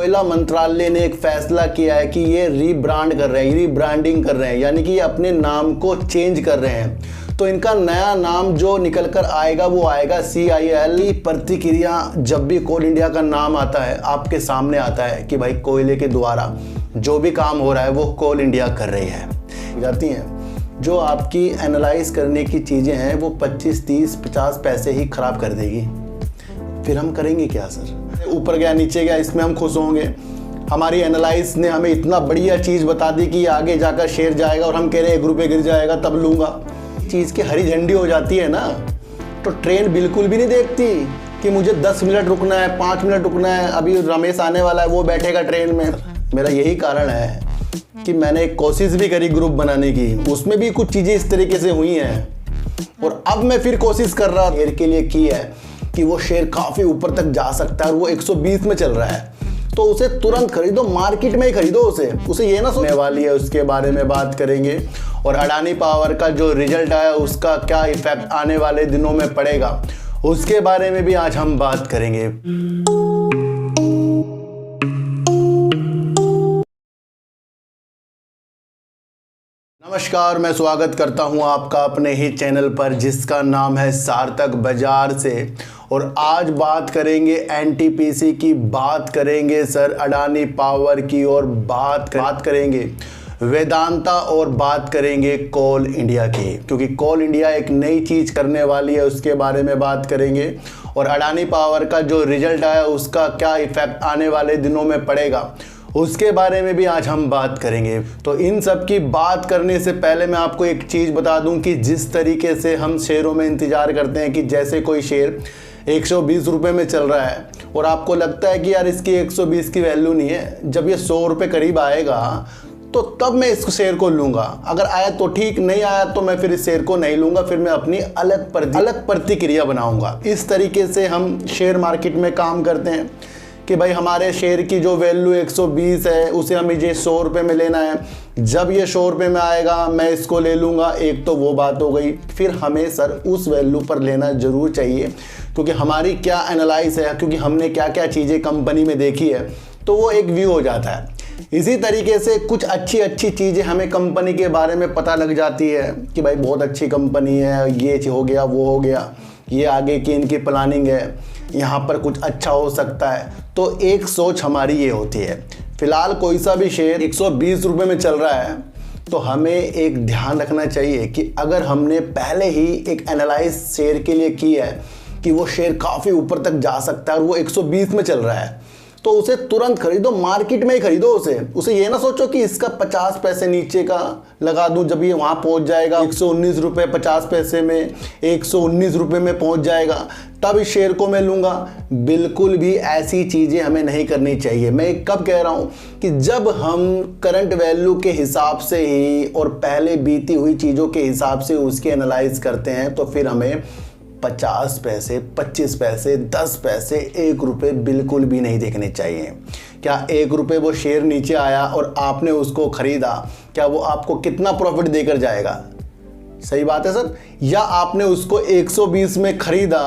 कोयला मंत्रालय ने एक फैसला किया है कि ये रीब्रांड कर रहे हैं, रीब्रांडिंग कर रहे हैं, यानी कि ये अपने नाम को चेंज कर रहे हैं। तो इनका नया नाम जो निकल कर आएगा वो आएगा CIL। प्रतिक्रिया जब भी कोल इंडिया का नाम आता है आपके सामने आता है कि भाई कोयले के द्वारा जो भी काम हो रहा है वो कोल इंडिया कर रही है जाती हैं। जो आपकी एनालाइज करने की चीज़ें हैं वो 25, 30, 50 पैसे ही ख़राब कर देगी। फिर हम करेंगे क्या सर? ऊपर गया नीचे गया इसमें हम खुश होंगे? हमारी एनालाइज ने हमें इतना बढ़िया चीज़ बता दी कि आगे जाकर शेयर जाएगा और हम कह रहे हैं 1 रुपये गिर जाएगा तब लूँगा। चीज़ की हरी झंडी हो जाती है ना, तो ट्रेन बिल्कुल भी नहीं देखती कि मुझे 10 मिनट रुकना है, 5 मिनट रुकना है, अभी रमेश आने वाला है वो बैठेगा ट्रेन में। मेरा यही कारण है कि मैंने एक कोशिश भी करी ग्रुप बनाने की, उसमें भी कुछ चीज़ें इस तरीके से हुई हैं और अब मैं फिर कोशिश कर रहा शेयर के लिए की है कि वो शेयर काफ़ी ऊपर तक जा सकता है और वो 120 में चल रहा है, तो उसे तुरंत खरीदो, मार्केट में ही खरीदो उसे ये ना सोचने वाली है। उसके बारे में बात करेंगे और अडानी पावर का जो रिजल्ट आया उसका क्या इफेक्ट आने वाले दिनों में पड़ेगा उसके बारे में भी आज हम बात करेंगे। नमस्कार, मैं स्वागत करता हूं आपका अपने ही चैनल पर जिसका नाम है सार्थक बाजार से। और आज बात करेंगे NTPC की, बात करेंगे सर अडानी पावर की, और बात करेंगे वेदांता, और बात करेंगे कोल इंडिया की, क्योंकि कोल इंडिया एक नई चीज़ करने वाली है उसके बारे में बात करेंगे। और अडानी पावर का जो रिजल्ट आया उसका क्या इफेक्ट आने वाले दिनों में पड़ेगा उसके बारे में भी आज हम बात करेंगे। तो इन सब की बात करने से पहले मैं आपको एक चीज़ बता दूं कि जिस तरीके से हम शेयरों में इंतज़ार करते हैं कि जैसे कोई शेयर 120 रुपये में चल रहा है और आपको लगता है कि यार इसकी 120 की वैल्यू नहीं है, जब ये 100 रुपये करीब आएगा तो तब मैं इस शेयर को लूँगा, अगर आया तो ठीक, नहीं आया तो मैं फिर इस शेयर को नहीं लूँगा, फिर मैं अपनी अलग प्रतिक्रिया बनाऊँगा। इस तरीके से हम शेयर मार्केट में काम करते हैं कि भाई हमारे शेयर की जो वैल्यू 120 है उसे हमें ये 100 रुपये में लेना है, जब ये 100 रुपये में आएगा मैं इसको ले लूँगा। एक तो वो बात हो गई। फिर हमें सर उस वैल्यू पर लेना ज़रूर चाहिए क्योंकि हमारी क्या एनालाइज है, क्योंकि हमने क्या क्या चीज़ें कंपनी में देखी है, तो वो एक व्यू हो जाता है। इसी तरीके से कुछ अच्छी चीज़ें हमें कंपनी के बारे में पता लग जाती है कि भाई बहुत अच्छी कंपनी है, ये हो गया वो हो गया, ये आगे की इनकी प्लानिंग है, यहाँ पर कुछ अच्छा हो सकता है। तो एक सोच हमारी ये होती है। फिलहाल कोई सा भी शेयर 120 रुपये में चल रहा है तो हमें एक ध्यान रखना चाहिए कि अगर हमने पहले ही एक एनालाइज शेयर के लिए की है कि वो शेयर काफ़ी ऊपर तक जा सकता है और वो 120 में चल रहा है, तो उसे तुरंत खरीदो, मार्केट में ही खरीदो उसे ये ना सोचो कि इसका 50 पैसे नीचे का लगा दूं, जब ये वहाँ पहुँच जाएगा 119 रुपये 50 पैसे में, 119 रुपये में पहुँच जाएगा तब इस शेयर को मैं लूँगा। बिल्कुल भी ऐसी चीज़ें हमें नहीं करनी चाहिए। मैं कब कह रहा हूँ कि जब हम करंट वैल्यू के हिसाब से ही और पहले बीती हुई चीज़ों के हिसाब से उसकी एनालाइज करते हैं तो फिर हमें 50 पैसे, 25 पैसे, 10 पैसे, 1 रुपये बिल्कुल भी नहीं देखने चाहिए। क्या 1 रुपये वो शेयर नीचे आया और आपने उसको ख़रीदा, क्या वो आपको कितना प्रॉफिट देकर जाएगा? सही बात है सर। या आपने उसको 120 में ख़रीदा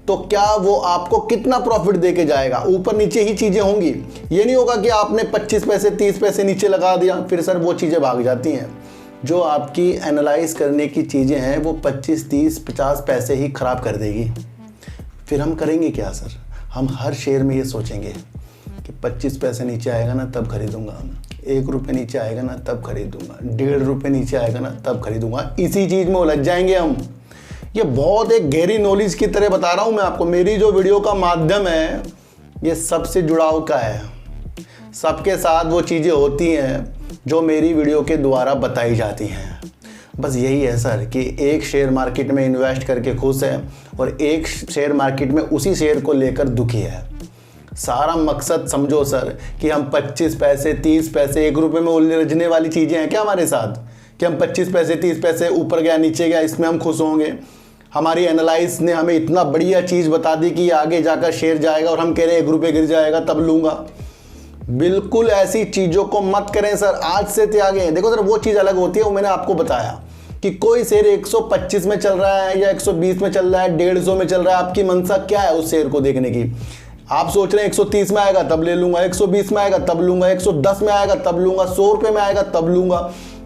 तो क्या वो आपको कितना प्रॉफिट देके जाएगा? ऊपर नीचे ही चीज़ें होंगी। ये नहीं होगा कि आपने 25 पैसे 30 पैसे नीचे लगा दिया, फिर सर वो चीज़ें भाग जाती हैं। जो आपकी एनालाइज करने की चीज़ें हैं वो 25, 30, 50 पैसे ही ख़राब कर देगी। फिर हम करेंगे क्या सर? हम हर शेयर में ये सोचेंगे कि 25 पैसे नीचे आएगा ना तब खरीदूंगा, 1 रुपये नीचे आएगा ना तब खरीदूंगा, 1.5 रुपये नीचे आएगा ना तब खरीदूंगा। इसी चीज़ में उलझ जाएंगे हम। ये बहुत एक गहरी नॉलेज की तरह बता रहा हूँ मैं आपको। मेरी जो वीडियो का माध्यम है ये सबसे जुड़ाव का है, सबके साथ वो चीज़ें होती हैं जो मेरी वीडियो के द्वारा बताई जाती हैं। बस यही है सर कि एक शेयर मार्केट में इन्वेस्ट करके खुश है और एक शेयर मार्केट में उसी शेयर को लेकर दुखी है। सारा मकसद समझो सर कि हम 25 पैसे 30 पैसे 1 रुपये में उलझने वाली चीज़ें हैं क्या हमारे साथ, कि हम 25 पैसे 30 पैसे ऊपर गया नीचे गया इसमें हम खुश होंगे। हमारी एनालाइज ने हमें इतना बढ़िया चीज़ बता दी कि आगे जाकर शेयर जाएगा और हम कह रहे हैं 1 रुपये गिर जाएगा तब लूँगा। बिल्कुल ऐसी चीज़ों को मत करें सर, आज से त्यागें। देखो सर वो चीज़ अलग होती है, वो मैंने आपको बताया कि कोई शेयर 125 में चल रहा है या 120 में चल रहा है, 150 में चल रहा है, आपकी मंशा क्या है उस शेयर को देखने की? आप सोच रहे हैं 130 में आएगा तब ले लूंगा, 120 में आएगा तब लूंगा, 110 में आएगा तब लूंगा, 100 रुपये में आएगा तब लूंगा,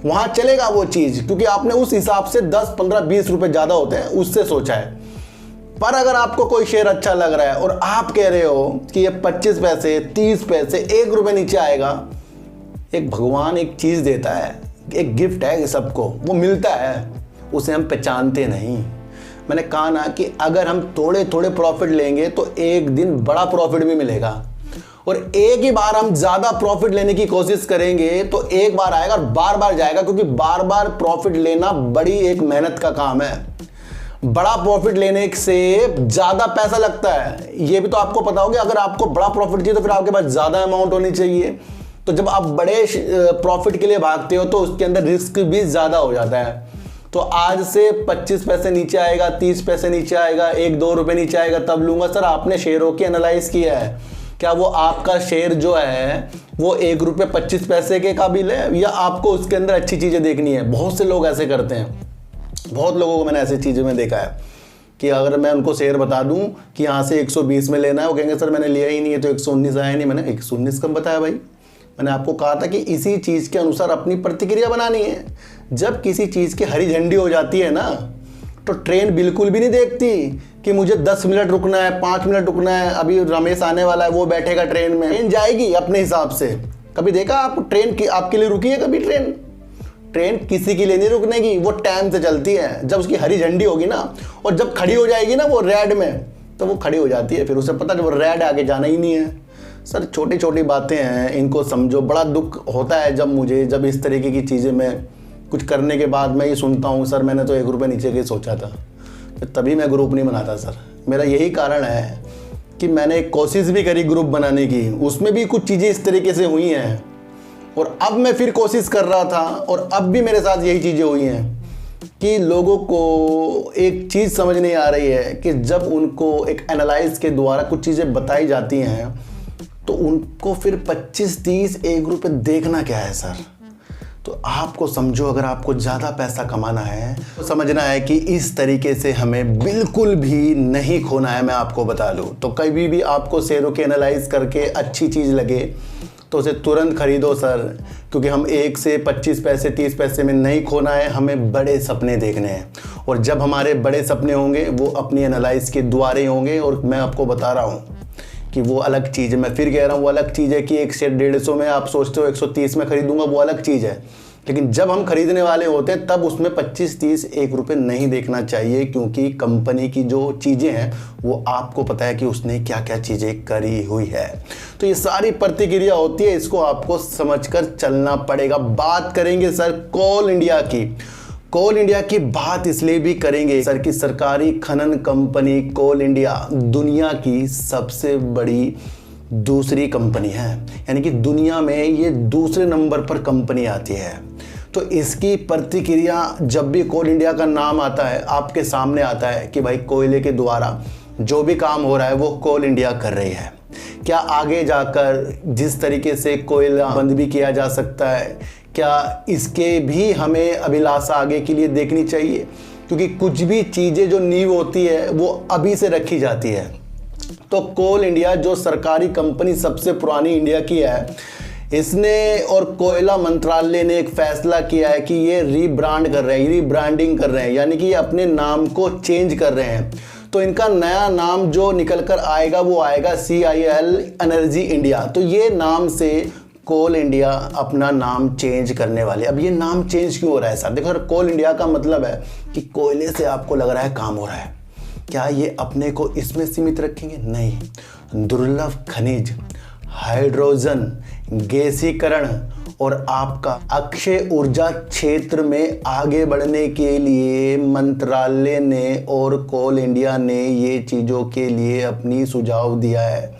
वहां चलेगा वो चीज, क्योंकि आपने उस हिसाब से 10, 15, 20 रुपए ज्यादा होते हैं उससे सोचा है। पर अगर आपको कोई शेयर अच्छा लग रहा है और आप कह रहे हो कि ये 25 पैसे, 30 पैसे, 1 रुपये नीचे आएगा, एक भगवान एक चीज देता है, एक गिफ्ट है सबको, वो मिलता है, उसे हम पहचानते नहीं। मैंने कहा ना कि अगर हम थोड़े थोड़े प्रॉफिट लेंगे तो एक दिन बड़ा प्रॉफिट भी मिलेगा, और एक ही बार हम ज्यादा प्रॉफिट लेने की कोशिश करेंगे तो एक बार आएगा और बार बार जाएगा, क्योंकि बार बार प्रॉफिट लेना बड़ी एक मेहनत का काम है। बड़ा प्रॉफिट लेने से ज्यादा पैसा लगता है, ये भी तो आपको पता होगा। अगर आपको बड़ा प्रॉफिट चाहिए तो फिर आपके पास ज्यादा अमाउंट होनी चाहिए। तो जब आप बड़े प्रॉफिट के लिए भागते हो तो उसके अंदर रिस्क भी ज्यादा हो जाता है। तो आज से 25 पैसे नीचे आएगा, 30 पैसे नीचे आएगा, 1-2 रुपए नीचे आएगा तब लूंगा। सर आपने शेयरों की एनालाइज किया है क्या? वो आपका शेयर जो है वो 1 रुपये 25 पैसे के काबिल है, या आपको उसके अंदर अच्छी चीजें देखनी है? बहुत से लोग ऐसे करते हैं, बहुत लोगों को मैंने ऐसी चीज़ों में देखा है कि अगर मैं उनको शेयर बता दूं कि यहाँ से 120 में लेना है, वो कहेंगे सर मैंने लिया ही नहीं है, तो 119 आया नहीं। मैंने 119 कब बताया भाई? मैंने आपको कहा था कि इसी चीज़ के अनुसार अपनी प्रतिक्रिया बनानी है। जब किसी चीज़ की हरी झंडी हो जाती है ना, तो ट्रेन बिल्कुल भी नहीं देखती कि मुझे 10 मिनट रुकना है, 5 मिनट रुकना है, अभी रमेश आने वाला है वो बैठेगा ट्रेन में। ट्रेन जाएगी अपने हिसाब से। कभी देखा आप ट्रेन की आपके लिए रुकी है कभी? ट्रेन किसी के लिए नहीं रुकने की, वो टाइम से चलती है। जब उसकी हरी झंडी होगी ना, और जब खड़ी हो जाएगी ना वो रेड में, तो वो खड़ी हो जाती है। फिर उसे पता है वो रेड आगे जाना ही नहीं है। सर छोटी छोटी बातें हैं, इनको समझो। बड़ा दुख होता है जब इस तरीके की चीज़ें मैं कुछ करने के बाद मैं ये सुनता हूँ, सर मैंने तो 1 रुपये नीचे के सोचा था। तभी मैं ग्रुप नहीं बनाता सर। मेरा यही कारण है कि मैंने एक कोशिश भी करी ग्रुप बनाने की, उसमें भी कुछ चीज़ें इस तरीके से हुई हैं, और अब मैं फिर कोशिश कर रहा था और अब भी मेरे साथ यही चीज़ें हुई हैं कि लोगों को एक चीज़ समझ नहीं आ रही है कि जब उनको एक एनालाइज के द्वारा कुछ चीज़ें बताई जाती हैं तो उनको फिर 25, 30, 1 रुपये देखना क्या है सर? तो आपको समझो, अगर आपको ज़्यादा पैसा कमाना है तो समझना है कि इस तरीके से हमें बिल्कुल भी नहीं खोना है। मैं आपको बता दूँ तो कभी भी आपको शेयरों के एनालाइज करके अच्छी चीज़ लगे तो उसे तुरंत खरीदो सर, क्योंकि हम 1 से 25 पैसे 30 पैसे में नहीं खोना है, हमें बड़े सपने देखने हैं। और जब हमारे बड़े सपने होंगे वो अपनी एनालाइज के द्वारे होंगे। और मैं आपको बता रहा हूँ कि वो अलग चीज़ है, मैं फिर कह रहा हूँ वो अलग चीज़ है कि एक शेयर 150 में आप सोचते हो 130 में खरीदूंगा, वो अलग चीज़ है। लेकिन जब हम खरीदने वाले होते हैं तब उसमें 25, 30, 1 रुपये नहीं देखना चाहिए, क्योंकि कंपनी की जो चीज़ें हैं वो आपको पता है कि उसने क्या क्या चीज़ें करी हुई है। तो ये सारी प्रतिक्रिया होती है, इसको आपको समझकर चलना पड़ेगा। बात करेंगे सर कोल इंडिया की। कोल इंडिया की बात इसलिए भी करेंगे सर कि सरकारी खनन कंपनी कोल इंडिया दुनिया की सबसे बड़ी दूसरी कंपनी है, यानी कि दुनिया में ये दूसरे नंबर पर कंपनी आती है। तो इसकी प्रतिक्रिया जब भी कोल इंडिया का नाम आता है, आपके सामने आता है कि भाई कोयले के द्वारा जो भी काम हो रहा है वो कोल इंडिया कर रही है। क्या आगे जाकर जिस तरीके से कोयला बंद भी किया जा सकता है, क्या इसके भी हमें अभिलाषा आगे के लिए देखनी चाहिए? क्योंकि कुछ भी चीज़ें जो नींव होती है वो अभी से रखी जाती है। तो कोल इंडिया जो सरकारी कंपनी सबसे पुरानी इंडिया की है, इसने और कोयला मंत्रालय ने एक फैसला किया है कि ये रीब्रांड कर रहे हैं, रीब्रांडिंग कर रहे हैं, यानी कि ये अपने नाम को चेंज कर रहे हैं। तो इनका नया नाम जो निकल कर आएगा वो आएगा CIL एनर्जी इंडिया। तो ये नाम से कोल इंडिया अपना नाम चेंज करने वाले। अब ये नाम चेंज क्यों हो रहा है सर? देखो सर, कोल इंडिया का मतलब है कि कोयले से आपको लग रहा है काम हो रहा है। क्या ये अपने को इसमें सीमित रखेंगे? नहीं। दुर्लभ खनिज, हाइड्रोजन, गैसीकरण और आपका अक्षय ऊर्जा क्षेत्र में आगे बढ़ने के लिए मंत्रालय ने और कोल इंडिया ने ये चीज़ों के लिए अपनी सुझाव दिया है।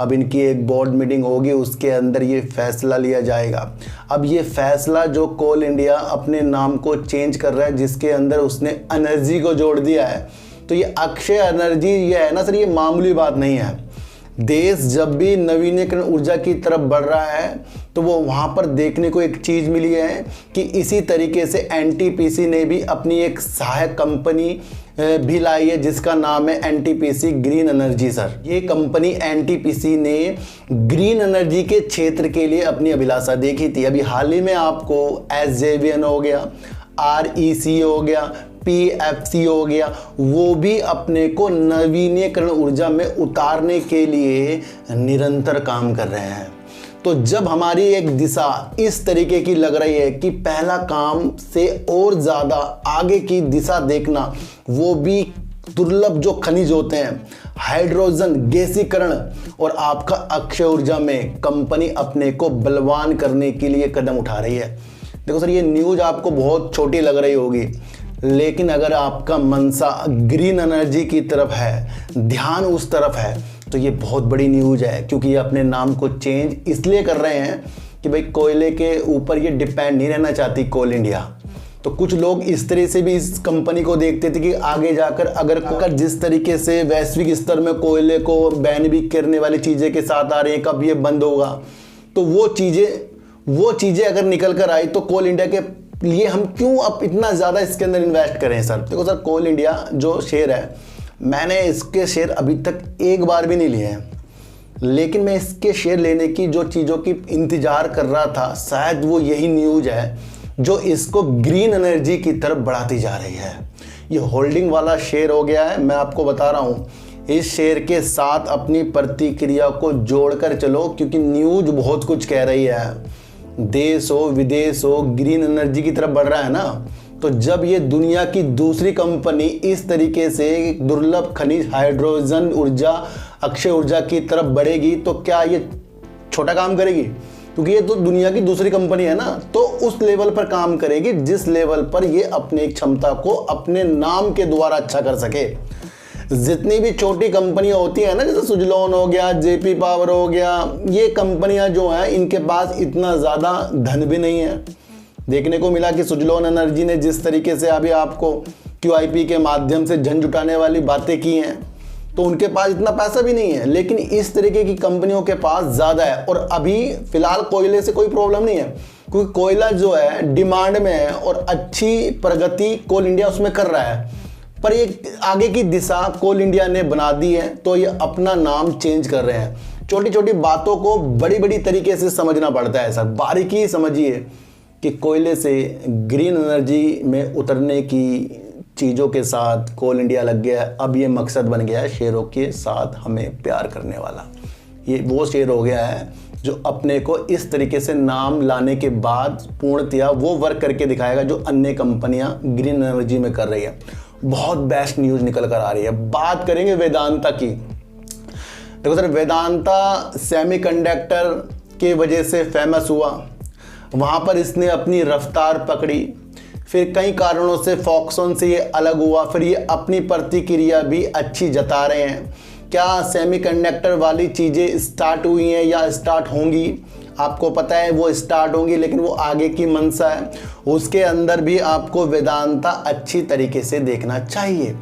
अब इनकी एक बोर्ड मीटिंग होगी, उसके अंदर ये फैसला लिया जाएगा। अब ये फैसला जो कोल इंडिया अपने नाम को चेंज कर रहा है, जिसके अंदर उसने एनर्जी को जोड़ दिया है, तो ये अक्षय एनर्जी ये है ना सर, ये मामूली बात नहीं है। देश जब भी नवीनीकरण ऊर्जा की तरफ बढ़ रहा है तो वो वहाँ पर देखने को एक चीज़ मिली है कि इसी तरीके से एनटीपीसी ने भी अपनी एक सहायक कंपनी भी लाई है जिसका नाम है एनटीपीसी ग्रीन एनर्जी। सर ये कंपनी एनटीपीसी ने ग्रीन एनर्जी के क्षेत्र के लिए अपनी अभिलाषा देखी थी। अभी हाल ही में आपको एसजेवीएन हो गया, आरईसी हो गया, पीएफसी हो गया, वो भी अपने को नवीनीकरण ऊर्जा में उतारने के लिए निरंतर काम कर रहे हैं। तो जब हमारी एक दिशा इस तरीके की लग रही है कि पहला काम से और ज़्यादा आगे की दिशा देखना, वो भी दुर्लभ जो खनिज होते हैं, हाइड्रोजन गैसीकरण और आपका अक्षय ऊर्जा में कंपनी अपने को बलवान करने के लिए कदम उठा रही है। देखो सर, ये न्यूज़ आपको बहुत छोटी लग रही होगी, लेकिन अगर आपका मनसा ग्रीन एनर्जी की तरफ है, ध्यान उस तरफ है, तो ये बहुत बड़ी न्यूज़ है। क्योंकि ये अपने नाम को चेंज इसलिए कर रहे हैं कि भाई कोयले के ऊपर ये डिपेंड नहीं रहना चाहती कोल इंडिया। तो कुछ लोग इस तरह से भी इस कंपनी को देखते थे कि आगे जाकर अगर जिस तरीके से वैश्विक स्तर में कोयले को बैन भी करने वाली चीज़ें के साथ आ रही हैं, कब ये बंद होगा, तो वो चीज़ें अगर निकल कर आई तो कोल इंडिया के लिए हम क्यों अब इतना ज़्यादा इसके अंदर इन्वेस्ट करें। सर देखो सर, कोल इंडिया जो शेयर है, मैंने इसके शेयर अभी तक एक बार भी नहीं लिए हैं, लेकिन मैं इसके शेयर लेने की जो चीज़ों की इंतज़ार कर रहा था, शायद वो यही न्यूज़ है जो इसको ग्रीन एनर्जी की तरफ बढ़ाती जा रही है। ये होल्डिंग वाला शेयर हो गया है। मैं आपको बता रहा हूँ, इस शेयर के साथ अपनी प्रतिक्रिया को जोड़कर चलो, क्योंकि न्यूज़ बहुत कुछ कह रही है। देश हो विदेश हो, ग्रीन एनर्जी की तरफ बढ़ रहा है ना, तो जब ये दुनिया की दूसरी कंपनी इस तरीके से दुर्लभ खनिज, हाइड्रोजन ऊर्जा, अक्षय ऊर्जा की तरफ बढ़ेगी, तो क्या ये छोटा काम करेगी? क्योंकि ये तो दुनिया की दूसरी कंपनी है ना, तो उस लेवल पर काम करेगी जिस लेवल पर ये अपने क्षमता को अपने नाम के द्वारा अच्छा कर सके। जितनी भी छोटी कंपनियां होती हैं ना, जैसे सुजलॉन हो गया, जेपी पावर हो गया, ये कंपनियां जो हैं इनके पास इतना ज़्यादा धन भी नहीं है। देखने को मिला कि सुजलॉन एनर्जी ने जिस तरीके से अभी आपको QIP के माध्यम से धन जुटाने वाली बातें की हैं, तो उनके पास इतना पैसा भी नहीं है, लेकिन इस तरीके की कंपनियों के पास ज़्यादा है। और अभी फिलहाल कोयले से कोई प्रॉब्लम नहीं है, क्योंकि कोयला जो है डिमांड में है और अच्छी प्रगति कोल इंडिया उसमें कर रहा है। पर ये आगे की दिशा कोल इंडिया ने बना दी है, तो ये अपना नाम चेंज कर रहे हैं। छोटी छोटी बातों को बड़ी बड़ी तरीके से समझना पड़ता है सर। बारीकी समझिए कि कोयले से ग्रीन एनर्जी में उतरने की चीज़ों के साथ कोल इंडिया लग गया है। अब ये मकसद बन गया है शेयरों के साथ हमें प्यार करने वाला। ये वो शेयर हो गया है जो अपने को इस तरीके से नाम लाने के बाद पूर्णतया वो वर्क करके दिखाएगा जो अन्य कंपनियां ग्रीन एनर्जी में कर रही है। बहुत बेस्ट न्यूज़ निकल कर आ रही है। बात करेंगे वेदांता की। देखो सर, वेदांता सेमीकंडक्टर के वजह से फेमस हुआ, वहाँ पर इसने अपनी रफ्तार पकड़ी, फिर कई कारणों से फॉक्सकॉन से ये अलग हुआ, फिर ये अपनी प्रतिक्रिया भी अच्छी जता रहे हैं। क्या सेमीकंडक्टर वाली चीज़ें स्टार्ट हुई हैं या स्टार्ट होंगी? आपको पता है वो स्टार्ट होंगी, लेकिन वो आगे की मंशा है। उसके अंदर भी आपको वेदांता अच्छी तरीके से देखना चाहिए।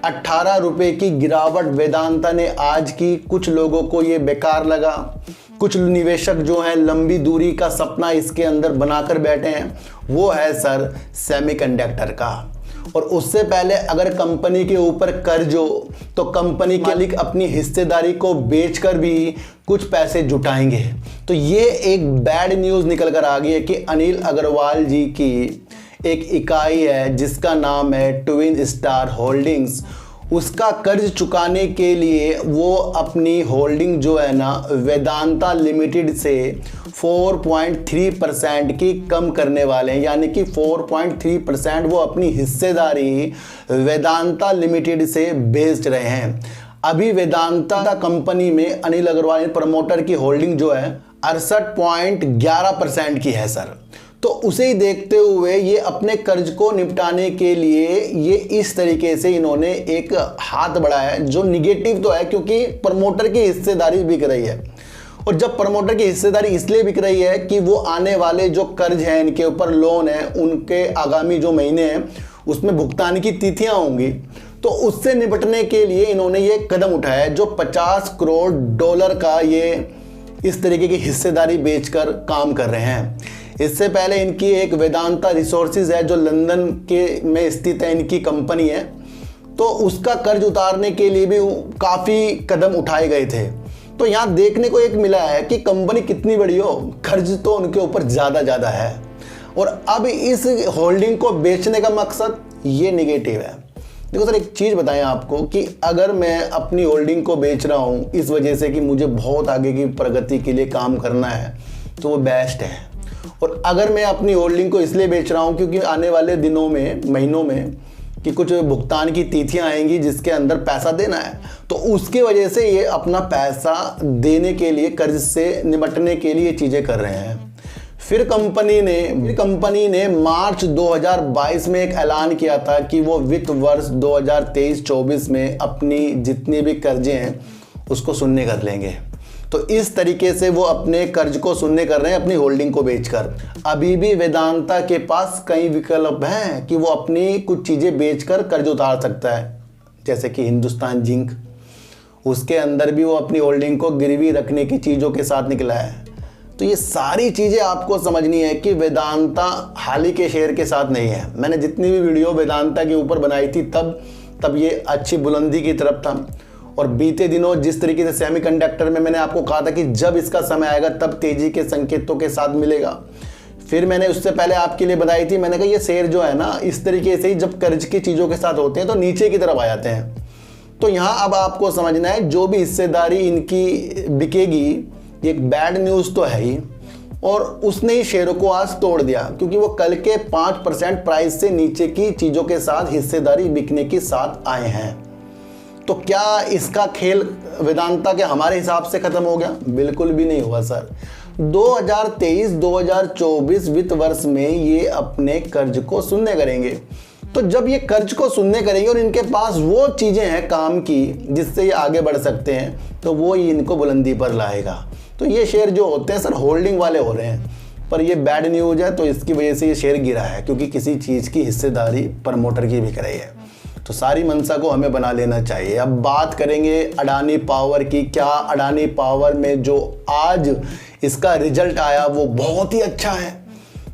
18 रुपये की गिरावट वेदांता ने आज की। कुछ लोगों को ये बेकार लगा, कुछ निवेशक जो हैं लंबी दूरी का सपना इसके अंदर बनाकर बैठे हैं। वो है सर सेमीकंडक्टर का। और उससे पहले अगर कंपनी के ऊपर कर्ज हो तो कंपनी के मालिक अपनी हिस्सेदारी को बेचकर भी कुछ पैसे जुटाएंगे। तो ये एक बैड न्यूज़ निकल कर आ गई है कि अनिल अग्रवाल जी की एक इकाई है जिसका नाम है ट्विन स्टार होल्डिंग्स, उसका कर्ज चुकाने के लिए वो अपनी होल्डिंग जो है ना वेदांता लिमिटेड से 4.3% की कम करने वाले हैं। यानी कि 4.3% वो अपनी हिस्सेदारी वेदांता लिमिटेड से बेच रहे हैं। अभी वेदांता कंपनी में अनिल अग्रवाल प्रमोटर की होल्डिंग जो है 68.11% की है सर। तो उसे ही देखते हुए ये अपने कर्ज को निपटाने के लिए ये इस तरीके से इन्होंने एक हाथ बढ़ाया है, जो निगेटिव तो है क्योंकि प्रमोटर की हिस्सेदारी बिक रही है। और जब प्रमोटर की हिस्सेदारी इसलिए बिक रही है कि वो आने वाले जो कर्ज हैं, इनके ऊपर लोन है, उनके आगामी जो महीने हैं उसमें भुगतान की तिथियां होंगी। तो उससे निपटने के लिए इन्होंने ये कदम उठाया है, जो $50 करोड़ का ये इस तरीके की हिस्सेदारी बेचकर काम कर रहे हैं। इससे पहले इनकी एक वेदांता रिसोर्सेज है जो लंदन के में स्थित है, इनकी कंपनी है, तो उसका कर्ज उतारने के लिए भी काफ़ी कदम उठाए गए थे। तो यहाँ देखने को एक मिला है कि कंपनी कितनी बड़ी हो, कर्ज तो उनके ऊपर ज़्यादा है, और अब इस होल्डिंग को बेचने का मकसद ये निगेटिव है। देखो सर, एक चीज़ बताएं आपको कि अगर मैं अपनी होल्डिंग को बेच रहा हूँ इस वजह से कि मुझे बहुत आगे की प्रगति के लिए काम करना है, तो वो बेस्ट है। और अगर मैं अपनी होल्डिंग को इसलिए बेच रहा हूँ क्योंकि आने वाले दिनों में, महीनों में कि कुछ भुगतान की तिथियां आएंगी जिसके अंदर पैसा देना है, तो उसके वजह से ये अपना पैसा देने के लिए, कर्ज से निपटने के लिए चीज़ें कर रहे हैं। फिर कंपनी ने मार्च 2022 में एक ऐलान किया था कि वो वित्त वर्ष 2023-24 में अपनी जितनी भी कर्जे हैं उसको शून्य कर लेंगे। तो इस तरीके से वो अपने कर्ज को शून्य कर रहे हैं अपनी होल्डिंग को बेचकर। अभी भी वेदांता के पास कई विकल्प हैं कि वो अपनी कुछ चीज़ें बेचकर कर्ज उतार सकता है, जैसे कि हिंदुस्तान जिंक, उसके अंदर भी वो अपनी होल्डिंग को गिरवी रखने की चीज़ों के साथ निकला है। तो ये सारी चीज़ें आपको समझनी है कि वेदांता हाल ही के शेयर के साथ नहीं है। मैंने जितनी भी वीडियो वेदांता के ऊपर बनाई थी तब ये अच्छी बुलंदी की तरफ था, और बीते दिनों जिस तरीके से सेमीकंडक्टर में मैंने आपको कहा था कि जब इसका समय आएगा तब तेजी के संकेतों के साथ मिलेगा। फिर मैंने उससे पहले आपके लिए बताई थी, मैंने कहा ये शेयर जो है ना, इस तरीके से ही जब कर्ज की चीज़ों के साथ होते हैं तो नीचे की तरफ आ जाते हैं। तो यहाँ अब आपको समझना है, जो भी हिस्सेदारी इनकी बिकेगी, ये एक बैड न्यूज़ तो है ही, और उसने ही शेयरों को आज तोड़ दिया क्योंकि वो कल के 5% प्राइस से नीचे की चीज़ों के साथ हिस्सेदारी बिकने के साथ आए हैं। तो क्या इसका खेल वेदांता के हमारे हिसाब से खत्म हो गया? बिल्कुल भी नहीं हुआ सर। 2023-2024 वित्त वर्ष में ये अपने कर्ज को शून्य करेंगे। तो जब ये कर्ज को शून्य करेंगे और इनके पास वो चीज़ें हैं काम की जिससे ये आगे बढ़ सकते हैं, तो वो ही इनको बुलंदी पर लाएगा। तो ये शेयर जो होते हैं सर, होल्डिंग वाले हो रहे हैं, पर ये बैड न्यूज़ है, तो इसकी वजह से ये शेयर गिरा है क्योंकि किसी चीज़ की हिस्सेदारी प्रमोटर की बिक रही है। तो सारी मंशा को हमें बना लेना चाहिए। अब बात करेंगे अडानी पावर की। क्या अडानी पावर में जो आज इसका रिजल्ट आया वो बहुत ही अच्छा है,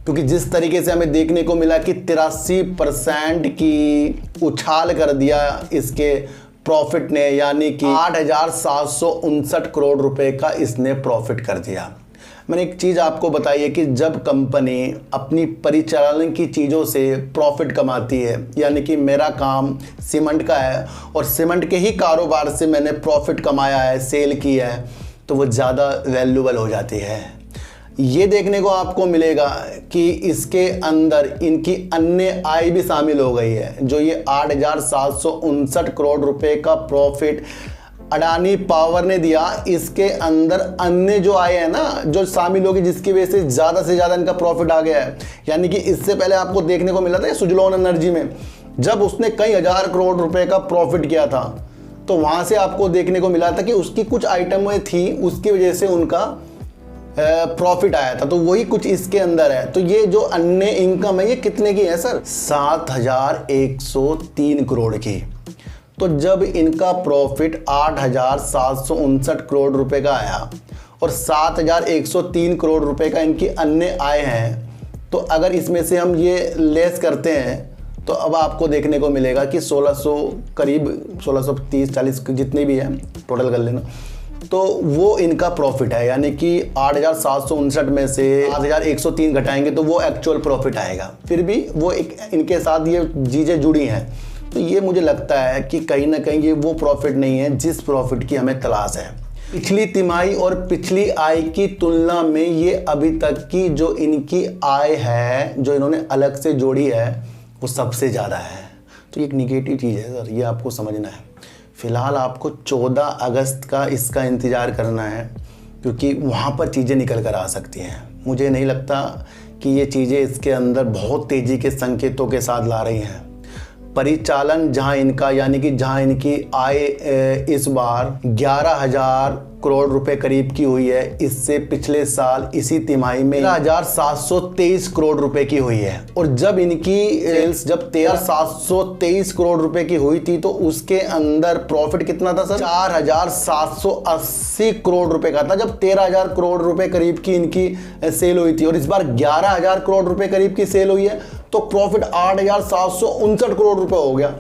क्योंकि जिस तरीके से हमें देखने को मिला कि 83% की उछाल कर दिया इसके प्रॉफिट ने, यानी कि 8,759 करोड़ रुपए का इसने प्रॉफिट कर दिया। मैंने एक चीज़ आपको बताई है कि जब कंपनी अपनी परिचालन की चीज़ों से प्रॉफिट कमाती है, यानी कि मेरा काम सीमेंट का है और सीमेंट के ही कारोबार से मैंने प्रॉफिट कमाया है, सेल की है, तो वो ज़्यादा वैल्यूबल हो जाती है। ये देखने को आपको मिलेगा कि इसके अंदर इनकी अन्य आय भी शामिल हो गई है। जो ये 8,759 करोड़ रुपए का प्रॉफिट अडानी पावर ने दिया, इसके अंदर अन्य जो आय है ना, जो शामिल होगी, जिसकी वजह से ज़्यादा इनका प्रॉफिट आ गया है। यानी कि इससे पहले आपको देखने को मिला था सुजलॉन एनर्जी में, जब उसने कई हज़ार करोड़ रुपए का प्रॉफिट किया था, तो वहाँ से आपको देखने को मिला था कि उसकी कुछ आइटमें थी, उसकी वजह से उनका प्रॉफिट आया था। तो वही कुछ इसके अंदर है। तो ये जो अन्य इनकम है ये कितने की है सर? 7,103 करोड़ की। तो जब इनका प्रॉफिट 8,759 करोड़ रुपए का आया और 7,103 करोड़ रुपए का इनकी अन्य आय है, तो अगर इसमें से हम ये लेस करते हैं तो अब आपको देखने को मिलेगा कि 1600, करीब 1630-40 जितनी भी है टोटल कर लेना, तो वो इनका प्रॉफिट है। यानी कि 8,759 में से 8,103 घटाएंगे तो वो एक्चुअल प्रॉफिट आएगा। फिर भी वो एक इनके साथ ये चीज़ें जुड़ी हैं। तो ये मुझे लगता है कि कहीं ना कहीं ये वो प्रॉफिट नहीं है जिस प्रॉफिट की हमें तलाश है। पिछली तिमाही और पिछली आय की तुलना में ये अभी तक की जो इनकी आय है, जो इन्होंने अलग से जोड़ी है, वो सबसे ज़्यादा है। तो ये एक निगेटिव चीज़ है सर, ये आपको समझना है। फ़िलहाल आपको 14 अगस्त का इसका इंतज़ार करना है, क्योंकि वहाँ पर चीज़ें निकल कर आ सकती हैं। मुझे नहीं लगता कि ये चीज़ें इसके अंदर बहुत तेज़ी के संकेतों के साथ ला रही हैं, परिचालन जहां इनका यानी कि जहां इनकी आय इस बार 11,000 करोड़ रुपए करीब की हुई है, इससे पिछले साल इसी तिमाही में 13,723 करोड़ रुपए की हुई है। और जब इनकी सेल्स जब 13,723 करोड़ रुपए की हुई थी तो उसके अंदर प्रॉफिट कितना था सर? 4,780 करोड़ रुपए का था, जब 13,000 करोड़ रुपए करीब की इनकी सेल हुई थी। और इस बार 11,000 करोड़ रुपए करीब की सेल हुई है तो प्रॉफिट 8,759 करोड़ रुपए हो गया।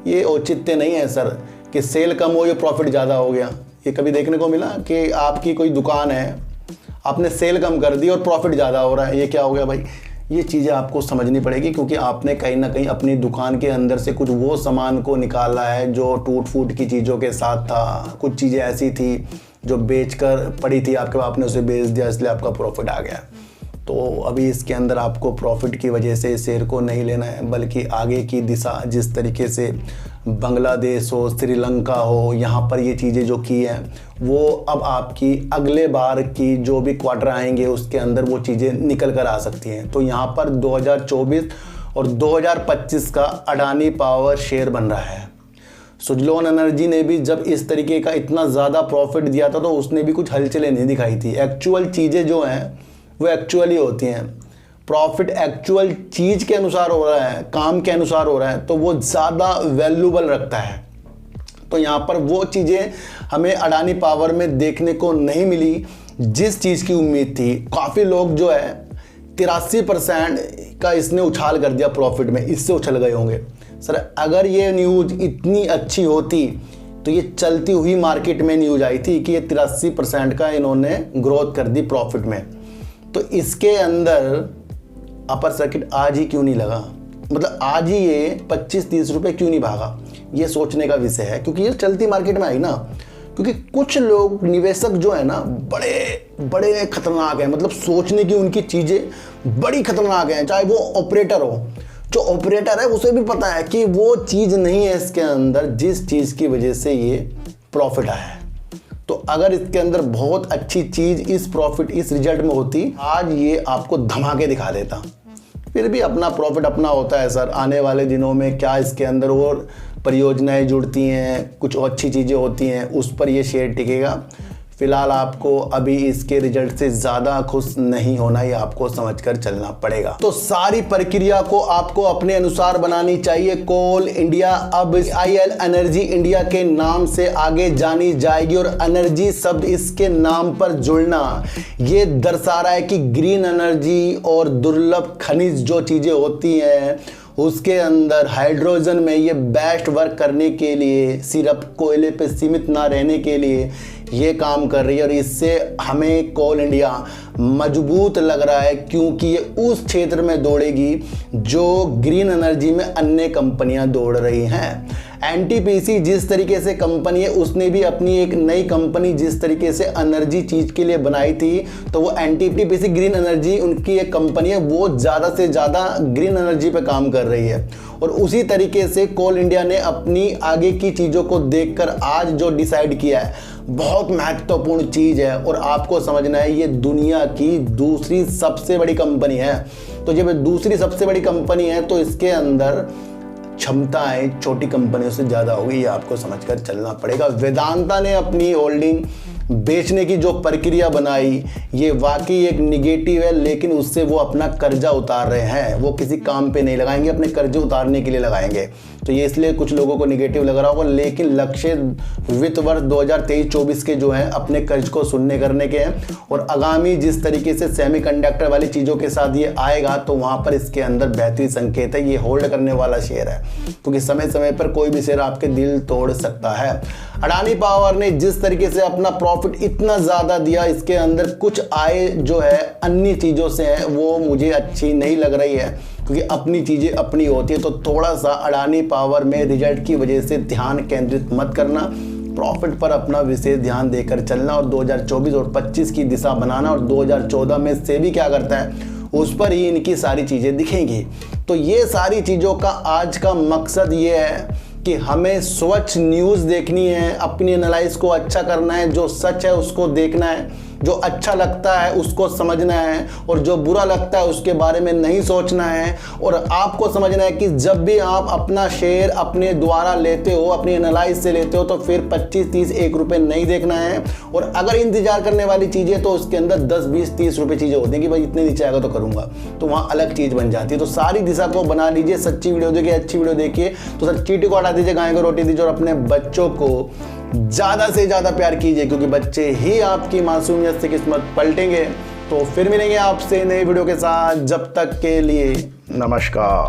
ये औचित्य नहीं है सर कि सेल कम हो या प्रॉफिट ज़्यादा हो गया। ये कभी देखने को मिला कि आपकी कोई दुकान है, आपने सेल कम कर दी और प्रॉफिट ज़्यादा हो रहा है? ये क्या हो गया भाई? ये चीज़ें आपको समझनी पड़ेगी, क्योंकि आपने कहीं ना कहीं अपनी दुकान के अंदर से कुछ वो सामान को निकाला है जो टूट फूट की चीज़ों के साथ था। कुछ चीज़ें ऐसी थी जो बेचकर पड़ी थी आपके पास, आपने उसे बेच दिया, इसलिए आपका प्रॉफिट आ गया। तो अभी इसके अंदर आपको प्रॉफिट की वजह से शेयर को नहीं लेना है, बल्कि आगे की दिशा जिस तरीके से बांग्लादेश हो, श्रीलंका हो, यहाँ पर ये चीज़ें जो की हैं वो अब आपकी अगले बार की जो भी क्वार्टर आएंगे उसके अंदर वो चीज़ें निकल कर आ सकती हैं। तो यहाँ पर 2024 और 2025 का अडानी पावर शेयर बन रहा है। सुजलोन एनर्जी ने भी जब इस तरीके का इतना ज़्यादा प्रॉफिट दिया था तो उसने भी कुछ हलचलें नहीं दिखाई थी। एक्चुअल चीज़ें जो हैं वो एक्चुअली होती हैं। प्रॉफिट एक्चुअल चीज़ के अनुसार हो रहा है, काम के अनुसार हो रहा है, तो वो ज़्यादा वैल्यूबल रखता है। तो यहाँ पर वो चीज़ें हमें अडानी पावर में देखने को नहीं मिली जिस चीज़ की उम्मीद थी। काफ़ी लोग जो है 83% का इसने उछाल कर दिया प्रॉफिट में, इससे उछल गए होंगे। सर अगर ये न्यूज़ इतनी अच्छी होती तो ये चलती हुई मार्केट में न्यूज़ आई थी कि ये 83% का इन्होंने ग्रोथ कर दी प्रॉफिट में, तो इसके अंदर अपर सर्किट आज ही क्यों नहीं लगा? मतलब आज ही ये 25-30 रुपए क्यों नहीं भागा? ये सोचने का विषय है, क्योंकि ये चलती मार्केट में आई ना। क्योंकि कुछ लोग निवेशक जो है ना बड़े बड़े खतरनाक हैं, मतलब सोचने की उनकी चीज़ें बड़ी खतरनाक हैं। चाहे वो ऑपरेटर हो, जो ऑपरेटर है उसे भी पता है कि वो चीज़ नहीं है इसके अंदर जिस चीज़ की वजह से ये प्रॉफिट आया है। तो अगर इसके अंदर बहुत अच्छी चीज़ इस प्रॉफिट इस रिजल्ट में होती, आज ये आपको धमाके दिखा देता। फिर भी अपना प्रॉफिट अपना होता है सर। आने वाले दिनों में क्या इसके अंदर और परियोजनाएं जुड़ती हैं, कुछ अच्छी चीज़ें होती हैं, उस पर ये शेयर टिकेगा। फिलहाल आपको अभी इसके रिजल्ट से ज़्यादा खुश नहीं होना, ये आपको समझकर चलना पड़ेगा। तो सारी प्रक्रिया को आपको अपने अनुसार बनानी चाहिए। कोल इंडिया अब IL एनर्जी इंडिया के नाम से आगे जानी जाएगी, और एनर्जी शब्द इसके नाम पर जुड़ना ये दर्शा रहा है कि ग्रीन एनर्जी और दुर्लभ खनिज जो चीज़ें होती हैं उसके अंदर हाइड्रोजन में ये बेस्ट वर्क करने के लिए, सिर्फ कोयले पे सीमित ना रहने के लिए ये काम कर रही है। और इससे हमें कोल इंडिया मजबूत लग रहा है, क्योंकि ये उस क्षेत्र में दौड़ेगी जो ग्रीन एनर्जी में अन्य कंपनियां दौड़ रही हैं। NTPC जिस तरीके से कंपनी है, उसने भी अपनी एक नई कंपनी जिस तरीके से एनर्जी चीज़ के लिए बनाई थी, तो वो NTPC ग्रीन एनर्जी उनकी एक कंपनी है, वो ज़्यादा से ज़्यादा ग्रीन एनर्जी पे काम कर रही है। और उसी तरीके से कोल इंडिया ने अपनी आगे की चीज़ों को देखकर आज जो डिसाइड किया है बहुत महत्वपूर्ण चीज़ है, और आपको समझना है ये दुनिया की दूसरी सबसे बड़ी कंपनी है। तो जब दूसरी सबसे बड़ी कंपनी है तो इसके अंदर क्षमताएं छोटी कंपनियों से ज़्यादा होगी, ये आपको समझकर चलना पड़ेगा। वेदांता ने अपनी होल्डिंग बेचने की जो प्रक्रिया बनाई ये वाकई एक निगेटिव है, लेकिन उससे वो अपना कर्जा उतार रहे हैं। वो किसी काम पे नहीं लगाएंगे, अपने कर्जे उतारने के लिए लगाएंगे। तो ये इसलिए कुछ लोगों को निगेटिव लग रहा होगा, लेकिन लक्ष्य वित्त वर्ष 2023-24 के जो हैं अपने कर्ज को शून्य करने के हैं। और आगामी जिस तरीके से सेमीकंडक्टर वाली चीज़ों के साथ ये आएगा तो वहाँ पर इसके अंदर बेहतरीन संकेत है। ये होल्ड करने वाला शेयर है, क्योंकि समय समय पर कोई भी शेयर आपके दिल तोड़ सकता है। अडानी पावर ने जिस तरीके से अपना प्रॉफिट इतना ज़्यादा दिया, इसके अंदर कुछ आय जो है अन्य चीज़ों से है, वो मुझे अच्छी नहीं लग रही है, क्योंकि अपनी चीज़ें अपनी होती है। तो थोड़ा सा अडानी पावर में रिजल्ट की वजह से ध्यान केंद्रित मत करना, प्रॉफिट पर अपना विशेष ध्यान देकर चलना, और 2024 और 25 की दिशा बनाना। और 2014 में सेबी क्या करता है उस पर ही इनकी सारी चीज़ें दिखेंगी। तो ये सारी चीज़ों का आज का मकसद ये है कि हमें स्वच्छ न्यूज़ देखनी है, अपनी एनालाइज को अच्छा करना है, जो सच है उसको देखना है, जो अच्छा लगता है उसको समझना है और जो बुरा लगता है उसके बारे में नहीं सोचना है। और आपको समझना है कि जब भी आप अपना शेयर अपने द्वारा लेते हो, अपनी एनालाइज से लेते हो, तो फिर 25, 30, 1 रुपये नहीं देखना है। और अगर इंतजार करने वाली चीज़ें तो उसके अंदर 10, 20, 30 रुपये चीज़ें होती हैं कि भाई इतने नीचे आएगा तो करूँगा, तो वहाँ अलग चीज़ बन जाती है। तो सारी दिशा को बना लीजिए, सच्ची वीडियो देखिए, अच्छी वीडियो देखिए, तो सर चीटी को हटा दीजिए, गाय को रोटी दीजिए और अपने बच्चों को ज़्यादा से ज़्यादा प्यार कीजिए, क्योंकि बच्चे ही आपकी मासूमियत से किस्मत पलटेंगे। तो फिर मिलेंगे आपसे नई वीडियो के साथ, जब तक के लिए नमस्कार।